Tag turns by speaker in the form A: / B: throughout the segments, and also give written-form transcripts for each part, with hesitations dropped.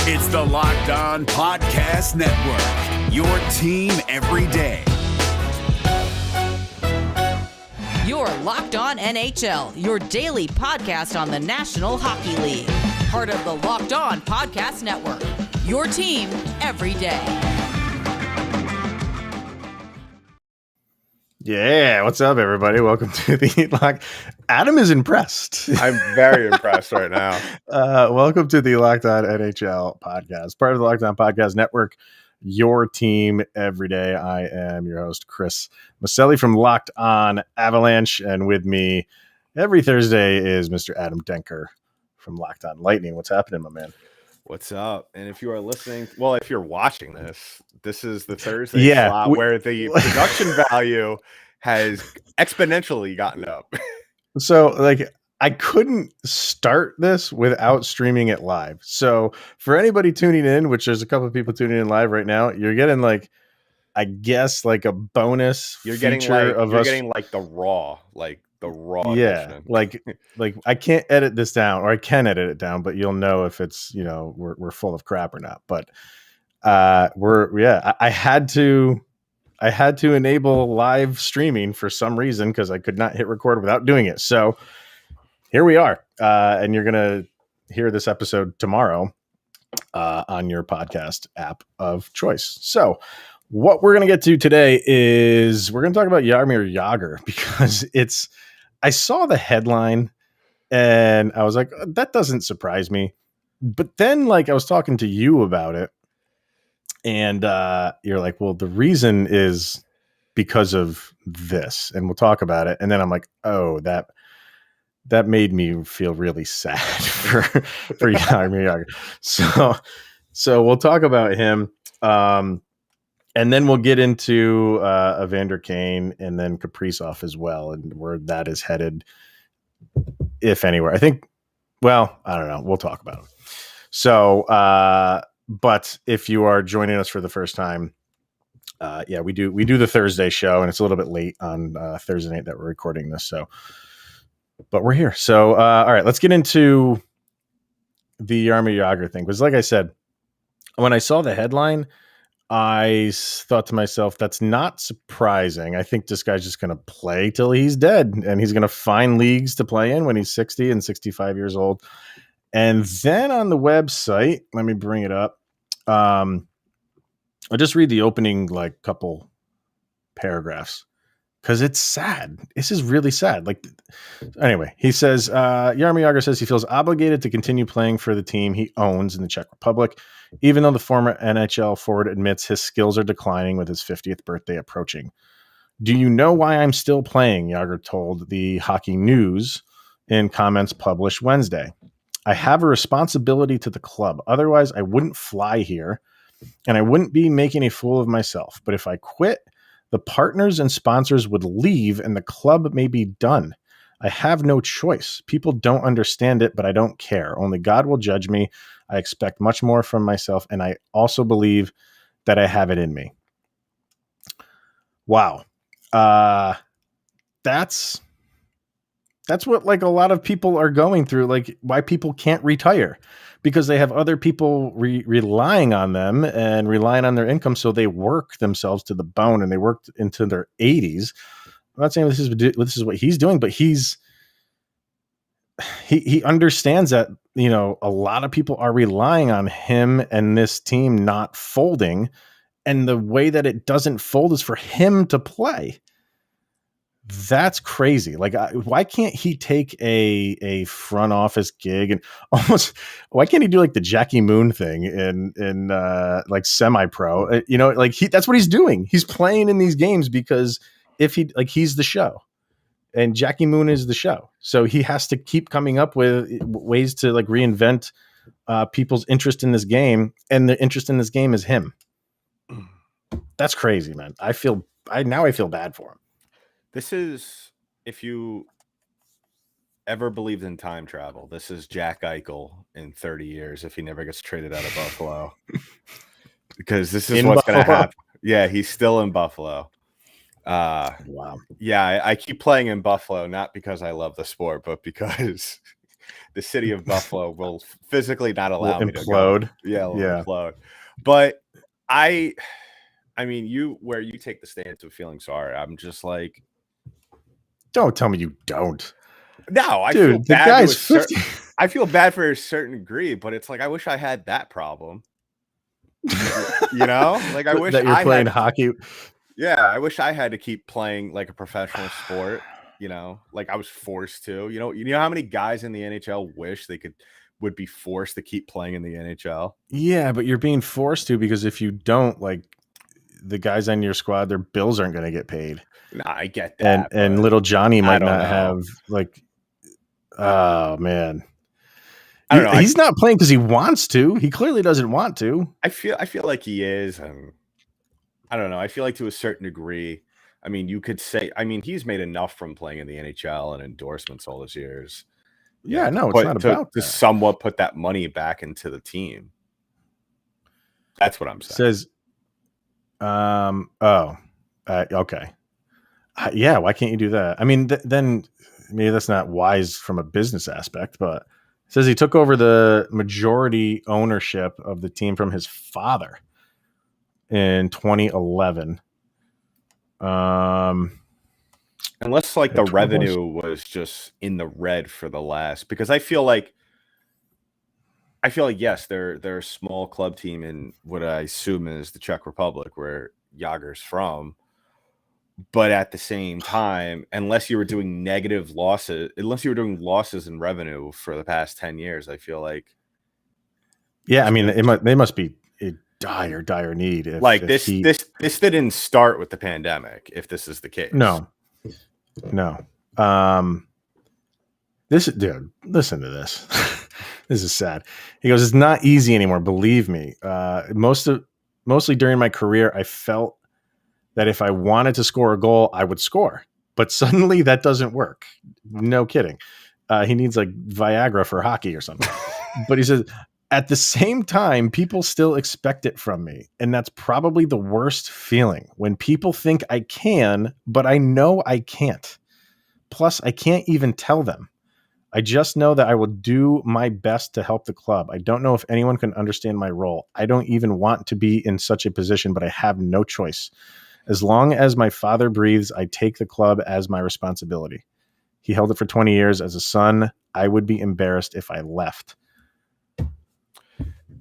A: It's the Locked On Podcast Network, your team every day.
B: You're Locked On NHL, your daily podcast on the National Hockey League. Part of the Locked On Podcast Network, your team every day.
C: Yeah, what's up, everybody? Welcome to the Lock. Adam is impressed.
D: I'm very impressed right now.
C: Welcome to the Locked On NHL podcast, part of the Locked On Podcast Network, your team every day. I am your host, Chris Maselli from Locked On Avalanche, and with me every Thursday is Mr. Adam Denker from Locked On Lightning. What's happening, my man?
D: What's up? And if you are listening, well, if you're watching this is the Thursday slot where the production value has exponentially gotten up.
C: So, I couldn't start this without streaming it live. So, for anybody tuning in, which there's a couple of people tuning in live right now, you're getting a bonus.
D: You're getting the raw,
C: Yeah,
D: edition.
C: I can't edit this down, or I can edit it down, but you'll know if it's we're full of crap or not. But I had to enable live streaming for some reason because I could not hit record without doing it. So here we are, and you're gonna hear this episode tomorrow on your podcast app of choice. So what we're gonna get to today is we're gonna talk about Jaromir Jagr, because I saw the headline and I was like, that doesn't surprise me. But then I was talking to you about it, and you're like, well, the reason is because of this, and we'll talk about it. And then I'm like, oh, that made me feel really sad for Jaromir Jagr. So we'll talk about him. And then we'll get into Evander Kane and then Kaprizov as well, and where that is headed, if anywhere. I think, well, I don't know. We'll talk about it. So, but if you are joining us for the first time, we do the Thursday show, and it's a little bit late on Thursday night that we're recording this. So, but we're here. So, all right, let's get into the Jaromir Jagr thing. Because, like I said, when I saw the headline, I thought to myself, that's not surprising. I think this guy's just going to play till he's dead, and he's going to find leagues to play in when he's 60 and 65 years old. And then on the website, let me bring it up. I'll just read the opening couple paragraphs because it's sad. This is really sad. Anyway, he says, Jaromir Jagr says he feels obligated to continue playing for the team he owns in the Czech Republic, even though the former NHL forward admits his skills are declining with his 50th birthday approaching. Do you know why I'm still playing? Jagr told the Hockey News in comments published Wednesday. I have a responsibility to the club. Otherwise, I wouldn't fly here, and I wouldn't be making a fool of myself. But if I quit, the partners and sponsors would leave, and the club may be done. I have no choice. People don't understand it, but I don't care. Only God will judge me. I expect much more from myself, and I also believe that I have it in me. Wow. That's what a lot of people are going through, why people can't retire, because they have other people relying on them and relying on their income. So they work themselves to the bone, and they work into their 80s. I'm not saying this is what he's doing, but he understands that, a lot of people are relying on him and this team not folding. And the way that it doesn't fold is for him to play. That's crazy. Why can't he take a front office gig and why can't he do the Jackie Moon thing in semi-pro? That's what he's doing. He's playing in these games because he's the show, and Jackie Moon is the show. So he has to keep coming up with ways to reinvent people's interest in this game, and the interest in this game is him. That's crazy, man. I feel bad for him.
D: This is, if you ever believed in time travel, this is Jack Eichel in 30 years if he never gets traded out of Buffalo. Because this is what's going to happen. Yeah, he's still in Buffalo.
C: Wow.
D: Yeah, I keep playing in Buffalo, not because I love the sport, but because the city of Buffalo will physically not allow me to go. Yeah, will implode. But I mean, where you take the stance of feeling sorry, I'm just like,
C: don't tell me you don't.
D: No, I
C: Dude,
D: feel
C: the
D: bad.
C: guy's 50.
D: I feel bad for a certain degree, but it's like I wish I had that problem. You know, like I wish
C: that you're
D: I
C: playing
D: had
C: hockey.
D: Yeah, I wish I had to keep playing like a professional sport. You know, like I was forced to. You know how many guys in the NHL wish they would be forced to keep playing in the NHL.
C: Yeah, but you're being forced to, because if you don't, like, the guys on your squad, their bills aren't going to get paid.
D: No, I get that.
C: And little Johnny might not
D: know.
C: have, like, oh man.
D: I don't know.
C: He's not playing because he wants to. He clearly doesn't want to.
D: I feel like he is, and I don't know. I feel like to a certain degree, I mean, you could say, I mean, he's made enough from playing in the NHL and endorsements all those years.
C: Yeah, no, it's not about
D: to
C: that.
D: somewhat put that money back into the team. That's what I'm saying.
C: Says, okay. Yeah, why can't you do that? I mean, then maybe that's not wise from a business aspect, but it says he took over the majority ownership of the team from his father in 2011.
D: Unless like the revenue was just in the red for the last, because I feel like yes, they're a small club team in what I assume is the Czech Republic, where Jagr's from. But at the same time, unless you were doing losses in revenue for the past 10 years, I feel like.
C: Yeah, I mean, they must be in dire need.
D: This didn't start with the pandemic, if this is the case.
C: No. Dude, listen to this. This is sad. He goes, it's not easy anymore. Believe me. Mostly during my career, I felt that if I wanted to score a goal, I would score. But suddenly that doesn't work. No kidding. He needs like Viagra for hockey or something. But he says, at the same time, people still expect it from me. And that's probably the worst feeling, when people think I can, but I know I can't. Plus, I can't even tell them. I just know that I will do my best to help the club. I don't know if anyone can understand my role. I don't even want to be in such a position, but I have no choice. As long as my father breathes, I take the club as my responsibility. He held it for 20 years. As a son, I would be embarrassed if I left.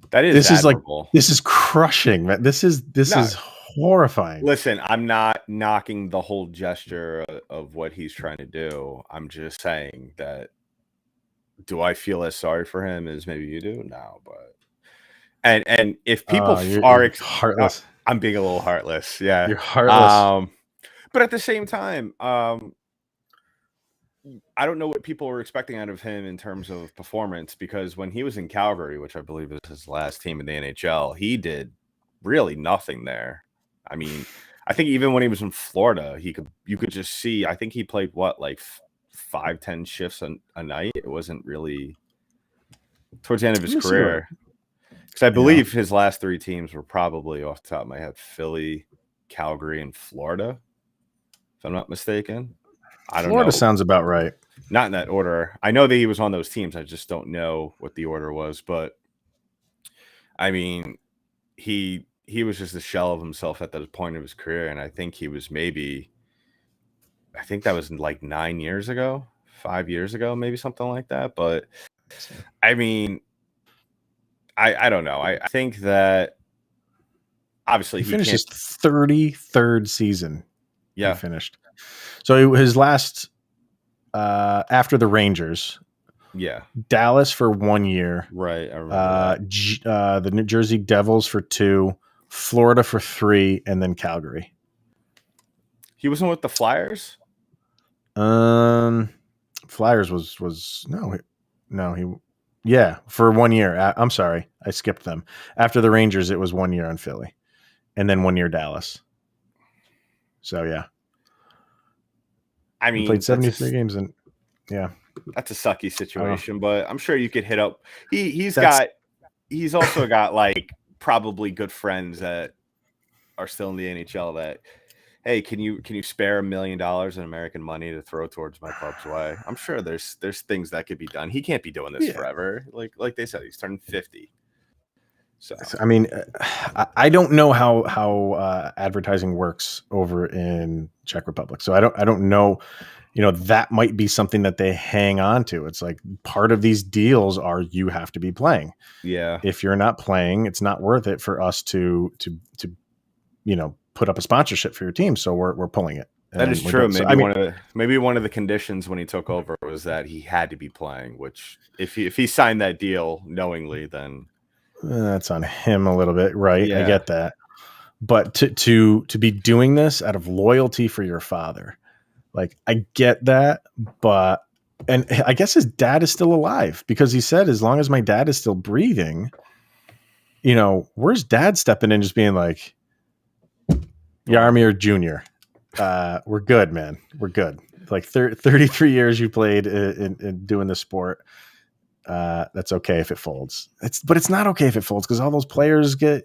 C: This is crushing. This is horrifying.
D: Listen, I'm not knocking the whole gesture of what he's trying to do. I'm just saying that, do I feel as sorry for him as maybe you do? No, but and if people are
C: heartless.
D: I'm being a little heartless. Yeah.
C: You're heartless.
D: But at the same time, I don't know what people were expecting out of him in terms of performance, because when he was in Calgary, which I believe is his last team in the NHL, he did really nothing there. I mean, I think even when he was in Florida, you could just see, I think he played like 5-10 shifts a night. It wasn't really towards the end of his career. Because I believe his last 3 teams were probably, off the top of my head, Philly, Calgary, and Florida, if I'm not mistaken. I don't know.
C: Florida sounds about right.
D: Not in that order. I know that he was on those teams. I just don't know what the order was. But, I mean, he was just a shell of himself at that point of his career. And I think that was like 9 years ago, 5 years ago, maybe something like that. But, I mean, I don't know. I think that obviously
C: he finished his 33rd season.
D: Yeah.
C: He finished. So his last after the Rangers.
D: Yeah.
C: Dallas for 1 year.
D: Right. I remember
C: the New Jersey Devils for 2, Florida for 3, and then Calgary.
D: He wasn't with the Flyers?
C: Flyers was for 1 year. I'm sorry, I skipped them. After the Rangers, it was 1 year on Philly, and then 1 year Dallas. So yeah,
D: I mean,
C: he played 73 games, and
D: that's a sucky situation. But I'm sure you could hit up. He's also got like probably good friends that are still in the NHL that hey, can you spare $1 million in American money to throw towards my club's way? I'm sure there's things that could be done. He can't be doing this forever. Like they said, he's turning 50. So
C: I mean, I don't know how advertising works over in Czech Republic, so I don't know. That might be something that they hang on to. It's like part of these deals are you have to be playing.
D: Yeah.
C: If you're not playing, it's not worth it for us to put up a sponsorship for your team. So we're pulling it.
D: That is true. Maybe one of the conditions when he took over was that he had to be playing. Which if he signed that deal knowingly, then
C: that's on him a little bit, right?
D: Yeah.
C: I get that, but to be doing this out of loyalty for your father, like I get that, but and I guess his dad is still alive because he said as long as my dad is still breathing, where's dad stepping in, just being like, Jaromir Jr. We're good, man. We're good. Like 33 years you played in doing the sport. That's okay if it folds. But it's not okay if it folds because all those players dude,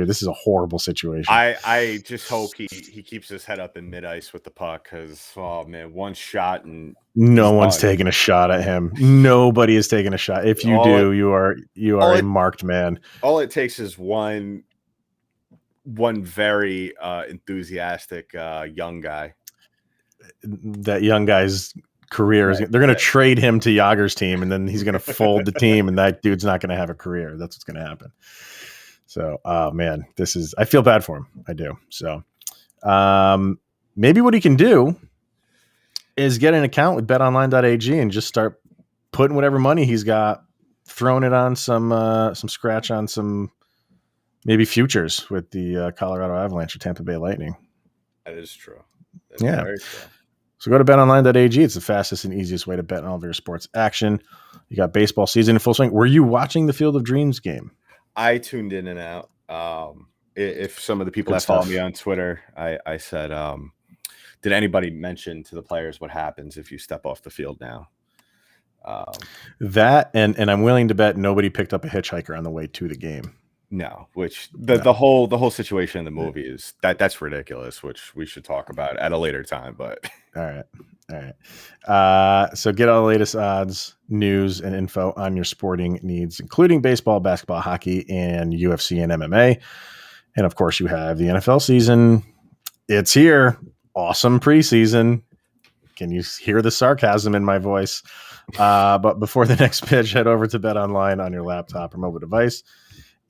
C: this is a horrible situation.
D: I just hope he keeps his head up in mid ice with the puck because, oh man, one shot and
C: no one's taking a shot at him. Nobody is taking a shot. If you do, you are a marked man.
D: All it takes is one very enthusiastic young guy.
C: That young guy's career is they're going to trade him to Jagr's team, and then he's going to fold the team, and that dude's not going to have a career. That's what's going to happen. So, man, I feel bad for him. I do. So, maybe what he can do is get an account with betonline.ag and just start putting whatever money he's got, throwing it on some scratch on some maybe futures with the Colorado Avalanche or Tampa Bay Lightning.
D: That is true.
C: That's very true. So go to betonline.ag. It's the fastest and easiest way to bet on all of your sports action. You got baseball season in full swing. Were you watching the Field of Dreams game?
D: I tuned in and out. If some of the people that follow me on Twitter, I said, did anybody mention to the players what happens if you step off the field now?
C: That and I'm willing to bet nobody picked up a hitchhiker on the way to the game.
D: No, which the whole situation in the movie is that's ridiculous, which we should talk about at a later time. But
C: all right. So get all the latest odds, news, and info on your sporting needs, including baseball, basketball, hockey, and UFC and MMA. And of course, you have the NFL season. It's here. Awesome preseason. Can you hear the sarcasm in my voice? But before the next pitch, head over to BetOnline on your laptop or mobile device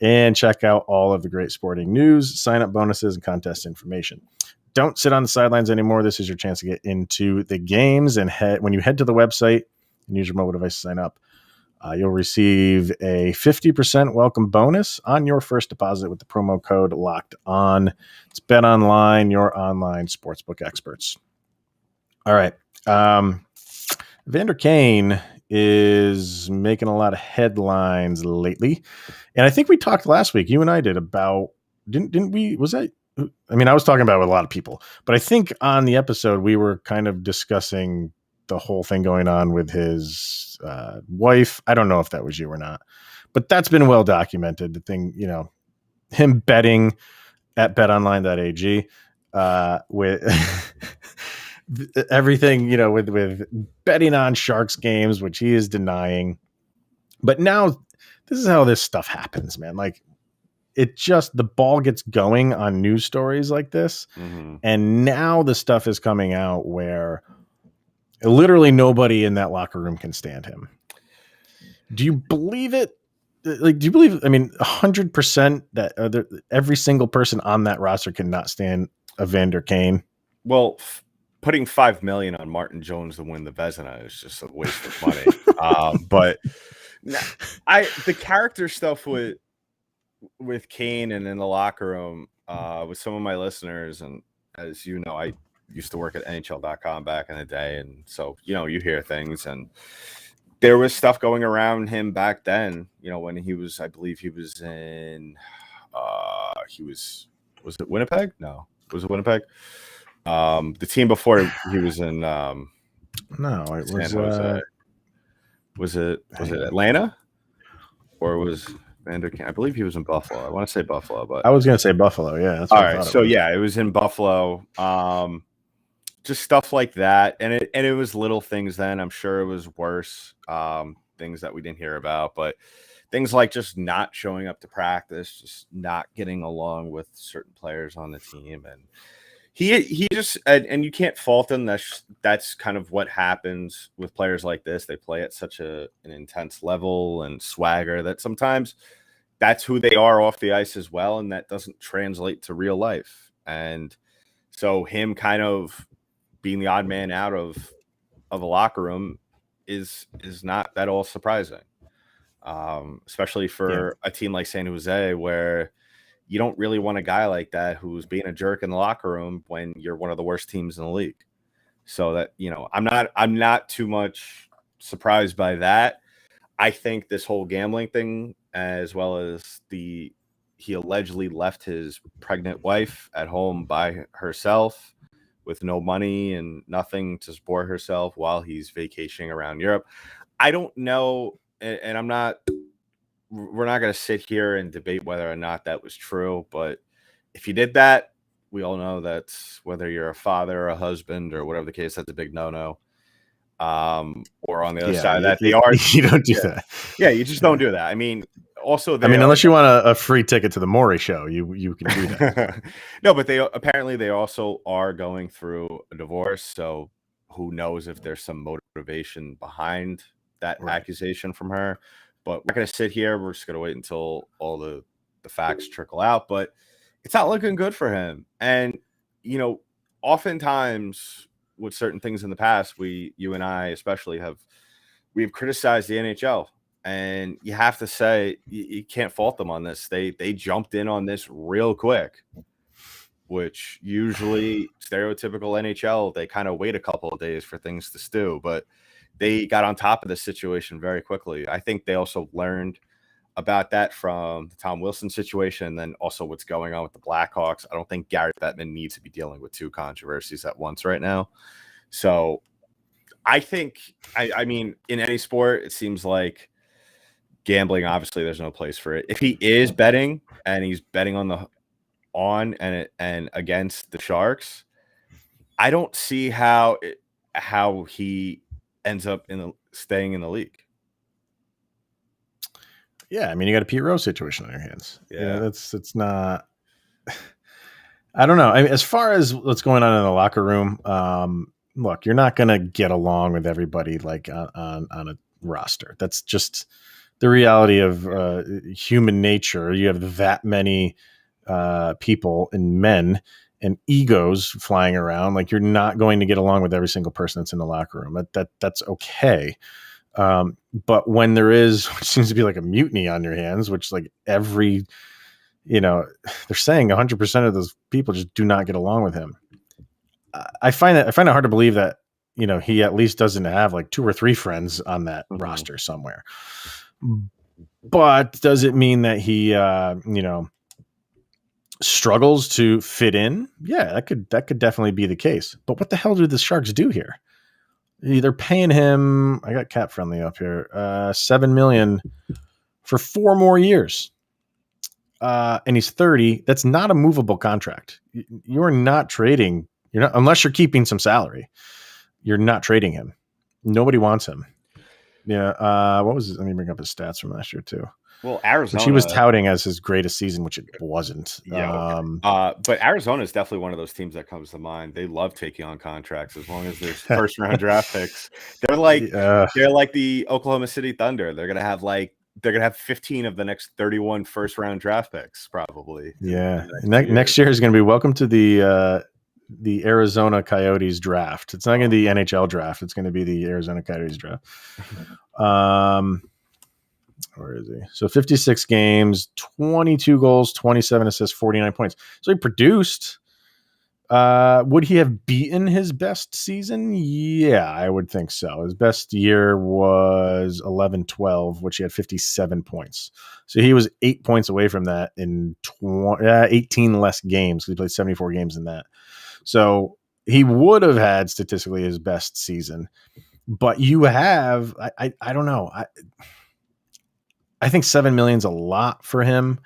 C: and check out all of the great sporting news, sign-up bonuses, and contest information. Don't sit on the sidelines anymore. This is your chance to get into the games. And when you head to the website and use your mobile device to sign up, you'll receive a 50% welcome bonus on your first deposit with the promo code Locked On. It's BetOnline, your online sportsbook experts. All right. Evander Kane is making a lot of headlines lately. And I think we talked last week, you and I did, about, didn't we, was that, I mean, I was talking about it with a lot of people, but I think on the episode, we were kind of discussing the whole thing going on with his wife. I don't know if that was you or not, but that's been well documented. The thing, him betting at betonline.ag with everything, with betting on Sharks games, which he is denying. But now this is how this stuff happens, man. Like, the ball gets going on news stories like this. Mm-hmm. And now the stuff is coming out where literally nobody in that locker room can stand him. Do you believe it? Like, do you believe, 100% that every single person on that roster cannot stand Evander Kane?
D: Well, putting $5 million on Martin Jones to win the Vezina is just a waste of money. But the character stuff with Kane and in the locker room with some of my listeners, and as you know, I used to work at NHL.com back in the day, and so you hear things, and there was stuff going around him back then. When he was, I believe he was in, was it Winnipeg? No, was it Winnipeg? The team before he was in. No,
C: it was.
D: San Jose. Was it Atlanta, or was? Evander Kane. I believe he was in Buffalo. I want to say Buffalo, but
C: I was going to say Buffalo. Yeah, that's
D: all
C: what I
D: right.
C: thought
D: So
C: it was.
D: yeah, it was in Buffalo. Just stuff like that, and it was little things. Then I'm sure it was worse. Things that we didn't hear about, but things like just not showing up to practice, just not getting along with certain players on the team, and he just and you can't fault him. That's kind of what happens with players like this. They play at such an intense level and swagger that sometimes that's who they are off the ice as well, and that doesn't translate to real life. And so him kind of being the odd man out of a locker room is not that all surprising, especially for a team like San Jose, where you don't really want a guy like that who's being a jerk in the locker room when you're one of the worst teams in the league. So that, I'm not too much surprised by that. I think this whole gambling thing, as well as he allegedly left his pregnant wife at home by herself with no money and nothing to support herself while he's vacationing around Europe. I don't know. And we're not going to sit here and debate whether or not that was true, but if you did that, we all know that's whether you're a father or a husband or whatever the case, that's a big no-no. Or on the other side of that, they are.
C: You don't do that.
D: Yeah, you just don't do that. I mean, also,
C: unless you want a free ticket to the Maury show, you can do that.
D: No, but they also are going through a divorce, so who knows if there's some motivation behind that accusation from her. But we're not going to sit here. We're just going to wait until all the facts trickle out. But it's not looking good for him. And, oftentimes with certain things in the past, you and I especially we've criticized the NHL. And you have to say, you can't fault them on this. They jumped in on this real quick, which usually stereotypical NHL, they kind of wait a couple of days for things to stew. But they got on top of the situation very quickly. I think they also learned about that from the Tom Wilson situation, and then also what's going on with the Blackhawks. I don't think Gary Bettman needs to be dealing with two controversies at once right now. So I think, I mean, in any sport, it seems like gambling, obviously, there's no place for it. If he is betting and he's betting on and against the Sharks, I don't see how he ends up staying in the league.
C: Yeah, I mean, you got a Pete Rose situation on your hands.
D: Yeah,
C: it's not. I don't know. I mean, as far as what's going on in the locker room, look, you're not going to get along with everybody like on a roster. That's just the reality of human nature. You have that many people and men and egos flying around. Like, you're not going to get along with every single person that's in the locker room. That's okay. But when there is, which seems to be like a mutiny on your hands, which like every, they're saying 100% of those people just do not get along with him. I find it hard to believe that, he at least doesn't have like 2 or 3 friends on that roster somewhere. But does it mean that he, struggles to fit in? Yeah, that could definitely be the case. But what the hell do the Sharks do here? They're paying him, I got cap friendly up here, $7 million for 4 more years. And he's 30. That's not a movable contract. You're not trading. Unless you're keeping some salary, you're not trading him. Nobody wants him. Yeah. What was his, let me bring up his stats from last year too.
D: Well, Arizona,
C: which he was touting as his greatest season, which it wasn't.
D: Yeah, okay. But Arizona is definitely one of those teams that comes to mind. They love taking on contracts as long as there's first round draft picks. They're like the Oklahoma City Thunder. They're gonna have 15 of the next 31 first round draft picks probably.
C: Yeah, next year is going to be welcome to the Arizona Coyotes draft. It's not going to be the NHL draft. It's going to be the Arizona Coyotes draft. Where is he? So 56 games, 22 goals, 27 assists, 49 points. So he produced. Would he have beaten his best season? Yeah, I would think so. His best year was 11-12, which he had 57 points. So he was 8 points away from that in 18 less games. He played 74 games in that. So he would have had statistically his best season. But you have, I don't know. I think $7 million's a lot for him.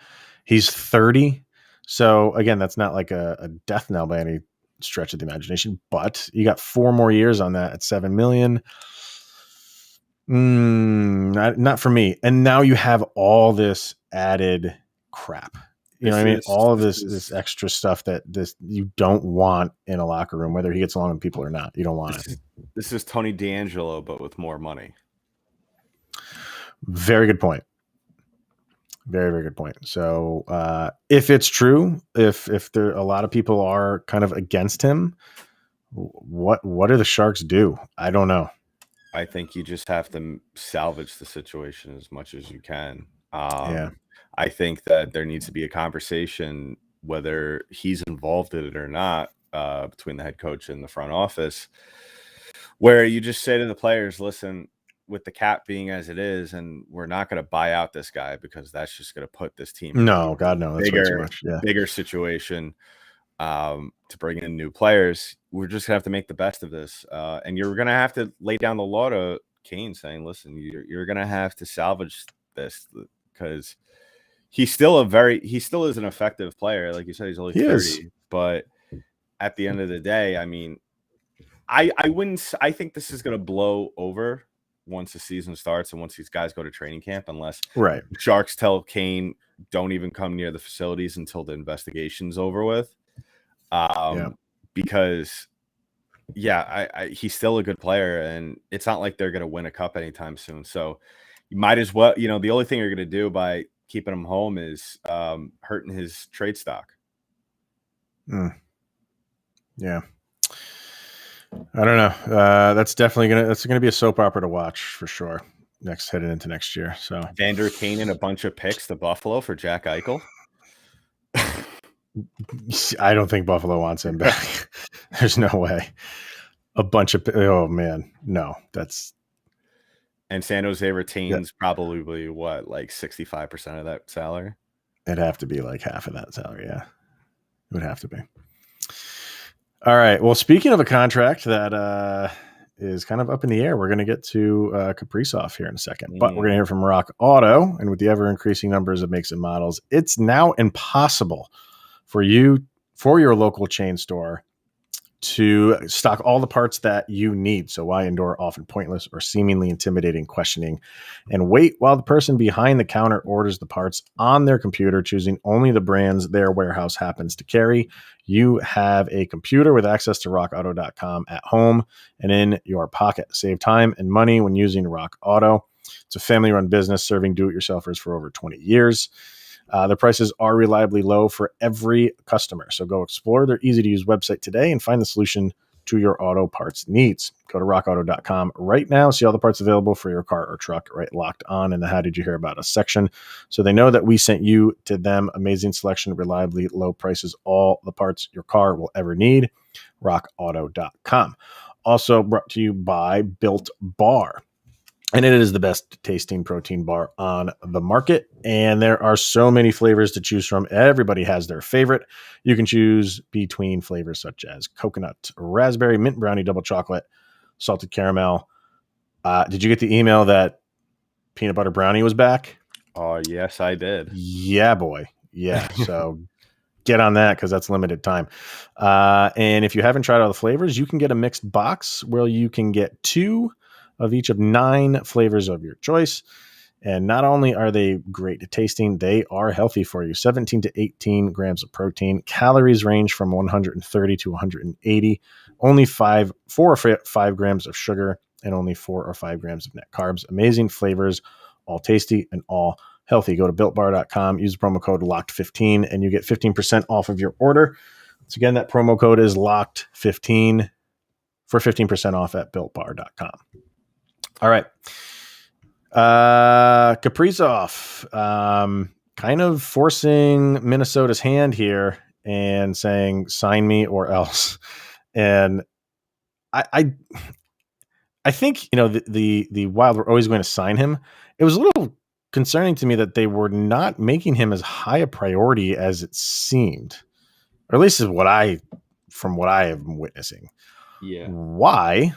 C: He's 30. So again, that's not like a death knell by any stretch of the imagination, but you got 4 more years on that at $7 million. Not for me. And now you have all this added crap. You know what I mean? All of this extra stuff that you don't want in a locker room, whether he gets along with people or not. You don't want it.
D: This is Tony D'Angelo, but with more money.
C: Very good point. Very, very good point. So if it's true, if there a lot of people are kind of against him, what do the Sharks do? I don't know.
D: I think you just have to salvage the situation as much as you can.
C: Yeah.
D: I think that there needs to be a conversation, whether he's involved in it or not, between the head coach and the front office, where you just say to the players, listen, with the cap being as it is, and we're not going to buy out this guy because that's just going to put this team in
C: that's way too much. Yeah.
D: Bigger situation to bring in new players. We're just going to have to make the best of this. And you're going to have to lay down the law to Kane saying, listen, you're going to have to salvage this because he still is an effective player. Like you said, he's only 30, but at the end of the day, I mean, I think this is going to blow over once the season starts and once these guys go to training camp, unless Sharks tell Kane, don't even come near the facilities until the investigation's over with. Because he's still a good player, and it's not like they're going to win a cup anytime soon. So you might as well, the only thing you're going to do by keeping him home is hurting his trade stock.
C: Yeah. I don't know. That's gonna be a soap opera to watch for sure. Heading into next year. So
D: Evander Kane and a bunch of picks to Buffalo for Jack Eichel.
C: I don't think Buffalo wants him back. There's no way. A bunch of no. That's
D: and San Jose retains probably what, like 65% of that salary.
C: It'd have to be like half of that salary. Yeah, it would have to be. All right. Well, speaking of a contract that is kind of up in the air, we're going to get to Kaprizov here in a second. But we're going to hear from Rock Auto. And with the ever-increasing numbers of makes and models, it's now impossible for your local chain store to stock all the parts that you need. So why endure often pointless or seemingly intimidating questioning and wait while the person behind the counter orders the parts on their computer, choosing only the brands their warehouse happens to carry? You have a computer with access to rockauto.com at home and in your pocket. Save time and money when using Rock Auto. It's a family-run business serving do-it-yourselfers for over 20 years. The prices are reliably low for every customer. So go explore their easy-to-use website today and find the solution to your auto parts needs. Go to rockauto.com right now. See all the parts available for your car or truck, right locked on in the How Did You Hear About Us section. So they know that we sent you to them. Amazing selection, reliably low prices, all the parts your car will ever need. rockauto.com. Also brought to you by Built Bar. And it is the best tasting protein bar on the market. And there are so many flavors to choose from. Everybody has their favorite. You can choose between flavors such as coconut, raspberry, mint brownie, double chocolate, salted caramel. Did you get the email that peanut butter brownie was back?
D: Oh, yes, I did.
C: Yeah, boy. Yeah. So get on that because that's limited time. And if you haven't tried all the flavors, you can get a mixed box where you can get 2 of each of 9 flavors of your choice. And not only are they great tasting, they are healthy for you. 17 to 18 grams of protein. Calories range from 130 to 180. Only 4 or 5 grams of sugar and only 4 or 5 grams of net carbs. Amazing flavors, all tasty and all healthy. Go to builtbar.com, use the promo code LOCKED15 and you get 15% off of your order. So again, that promo code is LOCKED15 for 15% off at builtbar.com. All right. Kaprizov kind of forcing Minnesota's hand here and saying, sign me or else. And I think, the Wild were always going to sign him. It was a little concerning to me that they were not making him as high a priority as it seemed, or at least is from what I am witnessing.
D: Yeah.
C: Why?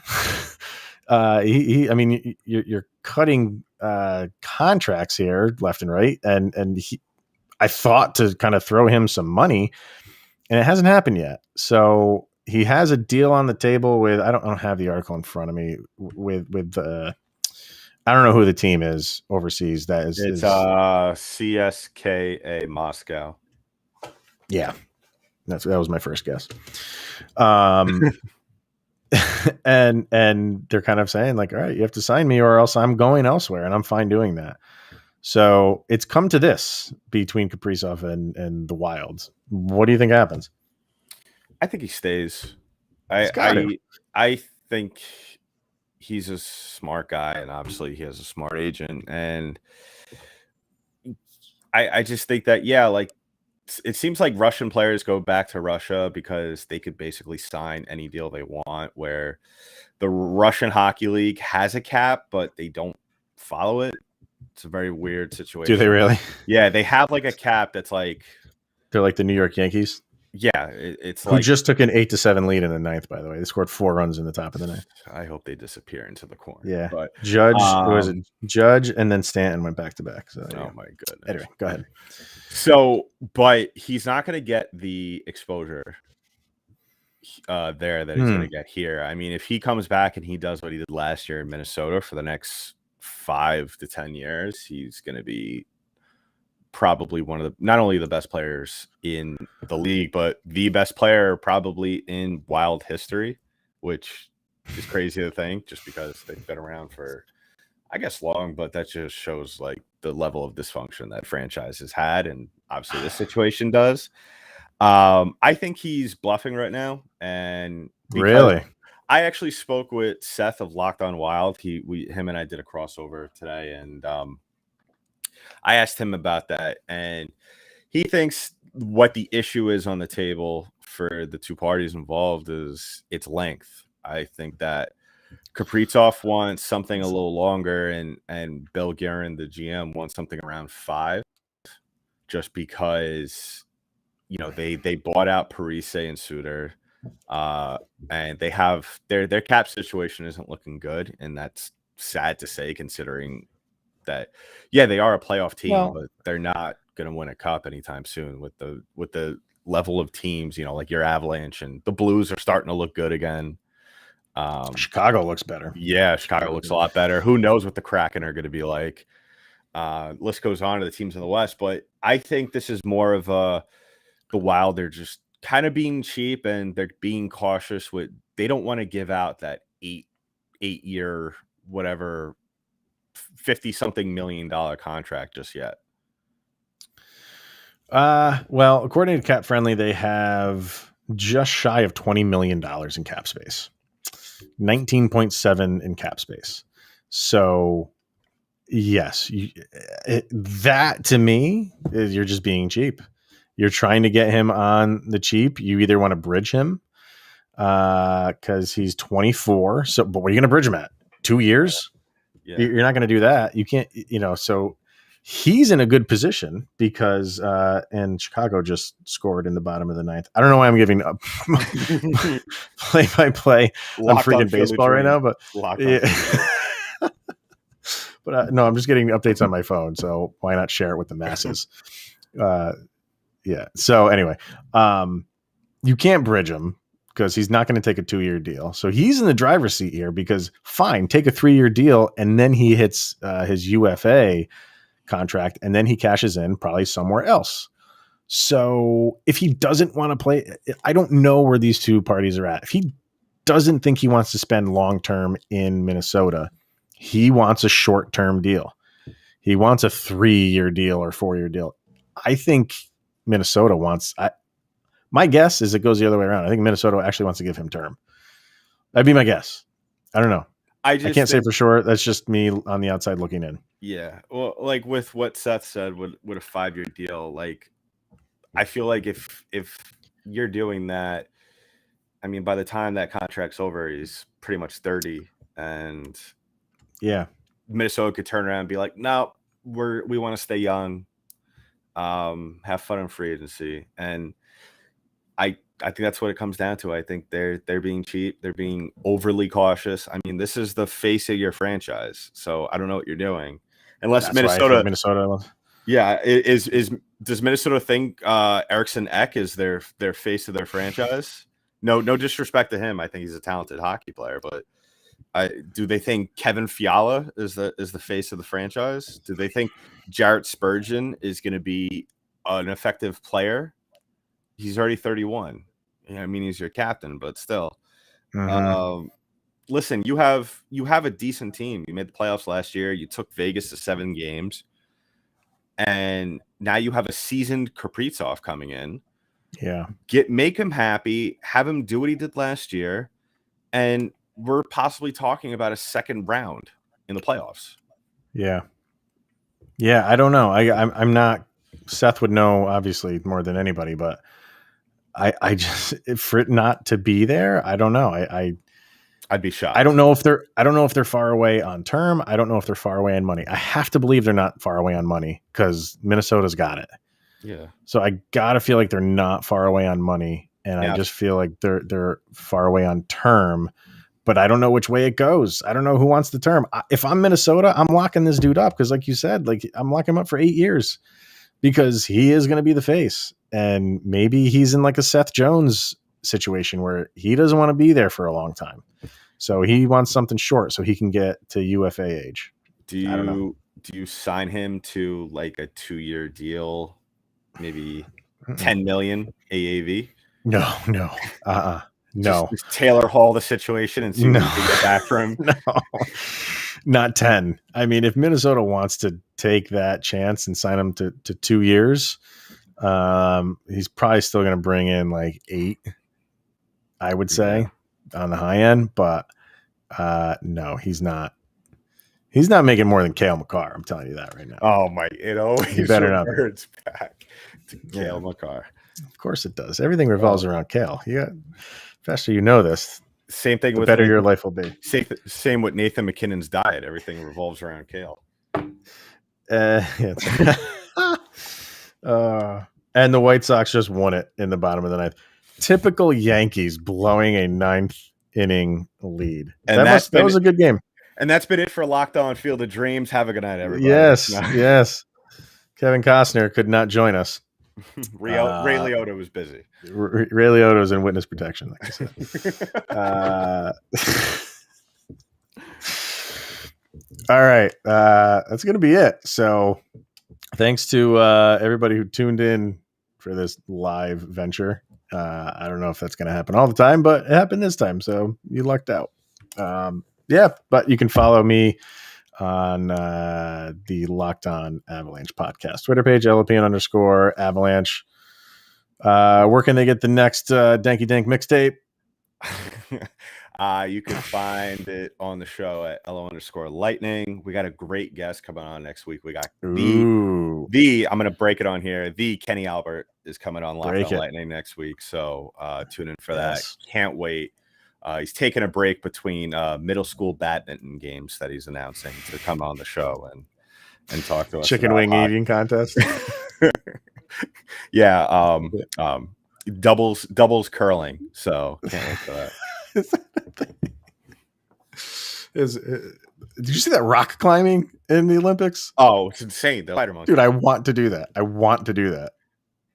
C: You're cutting contracts here left and right, and I thought to kind of throw him some money, and it hasn't happened yet. So he has a deal on the table with I don't have the article in front of me with I don't know who the team is overseas.
D: It's CSKA Moscow.
C: Yeah, that was my first guess. And they're kind of saying like, all right, you have to sign me or else I'm going elsewhere, and I'm fine doing that. So it's come to this between Kaprizov and the Wild. What do you think happens?
D: I think he stays. I think he's a smart guy, and obviously he has a smart agent. And I just think that, like it seems like Russian players go back to Russia because they could basically sign any deal they want, where the Russian Hockey League has a cap, but they don't follow it. It's a very weird situation.
C: Do they really?
D: Yeah, they have like a cap that's like
C: they're like the New York Yankees.
D: Yeah, it's
C: who just took an 8-7 lead in the ninth. By the way, they scored 4 runs in the top of the ninth.
D: I hope they disappear into the corner.
C: Yeah,
D: but
C: Judge was it Judge, and then Stanton went back to back. So
D: my goodness.
C: Anyway, go ahead.
D: So, but he's not going to get the exposure there that he's going to get here. I mean, if he comes back and he does what he did last year in Minnesota for the next 5 to 10 years, he's going to be probably one of the not only the best players in the league, but the best player probably in Wild history, which is crazy to think just because they've been around for, I guess, long, but that just shows like the level of dysfunction that franchise has had. And obviously this situation does. I think he's bluffing right now. And
C: really,
D: I actually spoke with Seth of Locked On Wild. Him and I did a crossover today, and I asked him about that, and he thinks what the issue is on the table for the two parties involved is its length. I think that Kaprizov wants something a little longer, and Bill Guerin, the GM, wants something around 5, just because they bought out Parise and Suter, and they have their cap situation isn't looking good, and that's sad to say considering that they are a playoff team, but they're not going to win a cup anytime soon with the level of teams, like your Avalanche, and the Blues are starting to look good again.
C: Chicago looks better.
D: Yeah, Chicago looks a lot better. Who knows what the Kraken are going to be like? List goes on to the teams in the West, but I think this is more of the Wild. They're just kind of being cheap, and they're being cautious they don't want to give out that 8-year whatever $50-something million contract just yet.
C: Well, according to Cap Friendly, they have just shy of $20 million in cap space, 19.7 in cap space. So yes, that to me is you're just being cheap. You're trying to get him on the cheap. You either want to bridge him because he's 24. So, but what are you going to bridge him at? 2 years? Yeah. You're not going to do that. You can't, so he's in a good position because, and Chicago just scored in the bottom of the ninth. I don't know why I'm giving up play-by-play on freaking baseball right now, but but no, I'm just getting updates on my phone. So why not share it with the masses? Yeah. So anyway, you can't bridge him because he's not going to take a 2-year deal. So he's in the driver's seat here because fine, take a 3-year deal. And then he hits his UFA contract and then he cashes in probably somewhere else. So if he doesn't want to play, I don't know where these two parties are at. If he doesn't think he wants to spend long-term in Minnesota, he wants a short-term deal. He wants a 3-year deal or 4-year deal. I think Minnesota wants, my guess is it goes the other way around. I think Minnesota actually wants to give him term. That'd be my guess. I don't know. I can't say for sure. That's just me on the outside looking in.
D: Yeah. Well, like with what Seth said with a 5-year deal, like I feel like if you're doing that, I mean, by the time that contract's over, he's pretty much 30, and
C: yeah,
D: Minnesota could turn around and be like, no, we want to stay young, have fun in free agency. And I think that's what it comes down to. I think they're being cheap. They're being overly cautious. I mean, this is the face of your franchise. So I don't know what you're doing. Unless
C: That's why I think Minnesota.
D: Yeah, does Minnesota think Eriksson Ek is their face of their franchise? No disrespect to him. I think he's a talented hockey player, but do they think Kevin Fiala is the face of the franchise? Do they think Jarrett Spurgeon is going to be an effective player? He's already 31. I mean, he's your captain, but still.
C: Mm-hmm.
D: Listen, you have a decent team. You made the playoffs last year. You took Vegas to 7 games. And now you have a seasoned Kaprizov coming in.
C: Yeah.
D: Make him happy, have him do what he did last year, and we're possibly talking about a second round in the playoffs.
C: Yeah. Yeah, I don't know. I'm not. Seth would know obviously more than anybody, but I just, for it not to be there, I don't know.
D: I'd be shocked.
C: I don't know if they're far away on term. I don't know if they're far away on money. I have to believe they're not far away on money because Minnesota's got it.
D: Yeah.
C: So I gotta feel like they're not far away on money, and I just feel like they're far away on term. But I don't know which way it goes. I don't know who wants the term. If I'm Minnesota, I'm locking this dude up because, like you said, like I'm locking him up for 8 years because he is going to be the face, and maybe he's in like a Seth Jones situation where he doesn't want to be there for a long time. So he wants something short so he can get to UFA age. I don't know.
D: Do you sign him to like a 2-year deal, maybe 10 million AAV?
C: No. No.
D: Just Taylor Hall the situation and see what you can get back from him.
C: No, not 10. I mean, if Minnesota wants to take that chance and sign him to 2 years, he's probably still going to bring in like 8, I would say, on the high end. But no, he's not. He's not making more than Cale Makar. I'm telling you that right now.
D: Oh my! It always reverts back to Cale Makar.
C: Of course it does. Everything revolves around Cale. Faster you know this,
D: same thing.
C: The better your life will be.
D: Same with Nathan McKinnon's diet. Everything revolves around Cale.
C: And the White Sox just won it in the bottom of the ninth. Typical Yankees blowing a 9th inning lead. And that was a good game.
D: And that's been it for Locked On Field of Dreams. Have a good night, everybody.
C: Yes. Kevin Costner could not join us.
D: Ray Liotta was busy.
C: Ray Liotta was in witness protection, like I said. All right. That's going to be it. So thanks to everybody who tuned in for this live venture. I don't know if that's going to happen all the time, but it happened this time. So you lucked out. But you can follow me on the Locked On Avalanche podcast Twitter page, LOPN_Avalanche. Where can they get the next Danky Dank mixtape?
D: You can find it on the show at LO_Lightning. We got a great guest coming on next week. We got the I'm going to break it on here. The Kenny Albert is coming on Locked On Lightning next week. So tune in for that. Can't wait. He's taking a break between middle school badminton games that he's announcing to come on the show and talk to us.
C: Chicken wing eating contest.
D: Doubles curling. So can't wait for that.
C: Did you see that rock climbing in the Olympics?
D: Oh, it's insane.
C: Dude, I want to do that.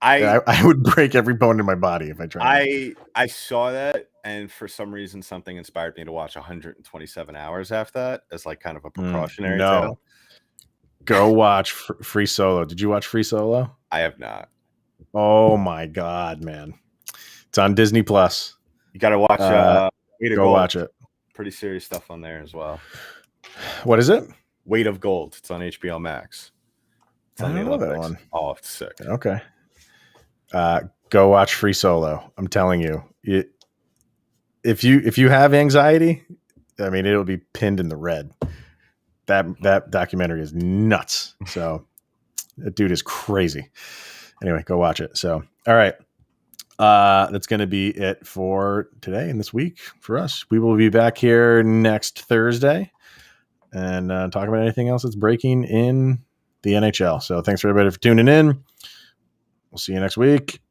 C: I would break every bone in my body if I tried.
D: I saw that, and for some reason, something inspired me to watch 127 hours after that as like kind of a precautionary tale.
C: Go watch Free Solo. Did you watch Free Solo?
D: I have not.
C: Oh my God, man! It's on Disney Plus.
D: You got to watch.
C: Go watch it.
D: Pretty serious stuff on there as well.
C: What is it?
D: Weight of Gold. It's on HBO Max. It's on
C: I don't know that one.
D: Oh, it's sick.
C: Okay. Go watch Free Solo. I'm telling you, if you have anxiety, I mean, it'll be pinned in the red. That documentary is nuts. So that dude is crazy. Anyway, go watch it. So, all right. That's going to be it for today and this week for us. We will be back here next Thursday and talk about anything else that's breaking in the NHL. So thanks for everybody for tuning in. We'll see you next week.